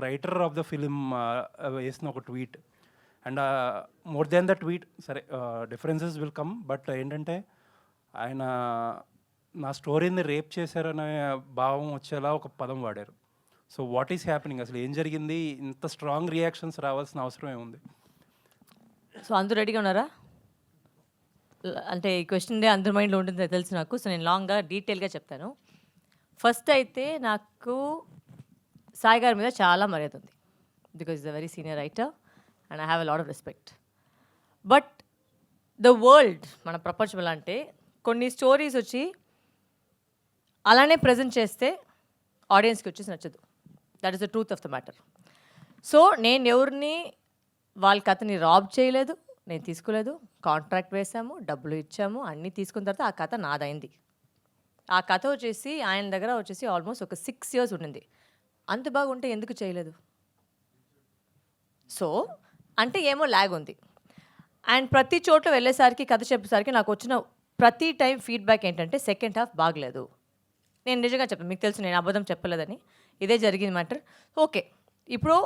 Writer of the film వేసిన ఒక tweet. And more than the tweet, సరే differences will come, but ఏంటంటే ఆయన నా స్టోరీని రేప్ చేశారనే భావం వచ్చేలా ఒక పదం వాడారు. సో వాట్ ఈస్ హ్యాపెనింగ్, అసలు ఏం జరిగింది? ఇంత స్ట్రాంగ్ రియాక్షన్స్ రావాల్సిన అవసరం ఏముంది? సో అందరూ రెడీగా ఉన్నారా? అంటే ఈ క్వశ్చన్ అందరి మైండ్లో ఉంటుందో తెలుసు నాకు. సో నేను లాంగ్గా డీటెయిల్గా చెప్తాను. ఫస్ట్ అయితే నాకు సాయి గారి మీద చాలా మర్యాద ఉంది, because is a very senior writer and I have a lot of respect. But the world, మన ప్రపంచం ఎలా అంటే, కొన్ని స్టోరీస్ వచ్చి అలానే ప్రజెంట్ చేస్తే ఆడియన్స్కి వచ్చేసి నచ్చదు. That is the truth of the matter. So నేను ఎవరిని వాళ్ళ కథని రాబ్ చేయలేదు, నేను తీసుకోలేదు. కాంట్రాక్ట్ వేసాము, డబ్బులు ఇచ్చాము, అన్నీ తీసుకున్న తర్వాత ఆ కథ నాదైంది. ఆ కథ వచ్చేసి ఆయన దగ్గర వచ్చేసి ఆల్మోస్ట్ ఒక 6 years ఉండింది. అంత బాగుంటే ఎందుకు చేయలేదు? సో అంటే ఏమో ల్యాగ్ ఉంది. అండ్ ప్రతి చోట్ల వెళ్ళేసరికి, కథ చెప్పేసరికి నాకు వచ్చిన ప్రతి టైం ఫీడ్బ్యాక్ ఏంటంటే సెకండ్ హాఫ్ బాగలేదు. నేను నిజంగా చెప్పాను, మీకు తెలుసు నేను అబద్ధం చెప్పలేదని. ఇదే జరిగింది మ్యాటర్. ఓకే, ఇప్పుడు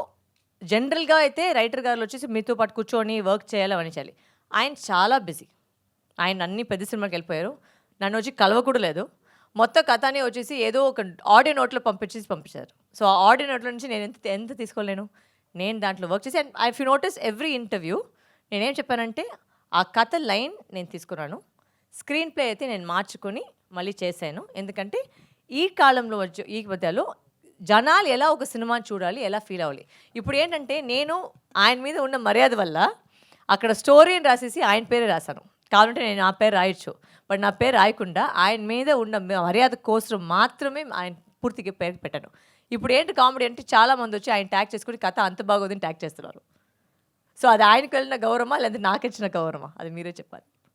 జనరల్గా అయితే రైటర్ గారు వచ్చేసి మీతో పాటు కూర్చొని వర్క్ చేయాలి, అవన్నీ చేయాలి. ఆయన చాలా బిజీ. ఆయన అన్ని పెద్ద సినిమాకి వెళ్ళిపోయారు. నన్ను వచ్చి కలవ కూడా లేదు. మొత్తం కథని వచ్చేసి ఏదో ఒక ఆడియో నోట్లో పంపించారు. సో ఆ ఆడియో నోట్ల నుంచి నేను ఎంత తీసుకోలేను. నేను దాంట్లో వర్క్ చేసి, and I you notice every interview నేనేం చెప్పానంటే, ఆ కథ లైన్ నేను తీసుకున్నాను, స్క్రీన్ ప్లే అయితే నేను మార్చుకొని మళ్ళీ చేశాను. ఎందుకంటే ఈ కాలంలో వచ్చే ఈ మధ్యలో జనాలు ఎలా ఒక సినిమాని చూడాలి, ఎలా ఫీల్ అవ్వాలి. ఇప్పుడు ఏంటంటే నేను ఆయన మీద ఉన్న మర్యాద వల్ల అక్కడ స్టోరీని రాసేసి ఆయన పేరే రాశాను. కావాలంటే నేను నా పేరు రాయొచ్చు, బట్ నా పేరు రాయకుండా ఆయన మీద ఉన్న మర్యాద కోసం మాత్రమే ఆయన పూర్తిగా పేరు పెట్టాను. ఇప్పుడు ఏంటి కామెడీ అంటే, చాలామంది వచ్చి ఆయన ట్యాగ్ చేసుకుని కథ అంత బాగోదని ట్యాగ్ చేస్తున్నారు. సో అది ఆయనకు వెళ్ళిన గౌరవమా, లేదా నాకు ఇచ్చిన గౌరవమా, అది మీరే చెప్పాలి.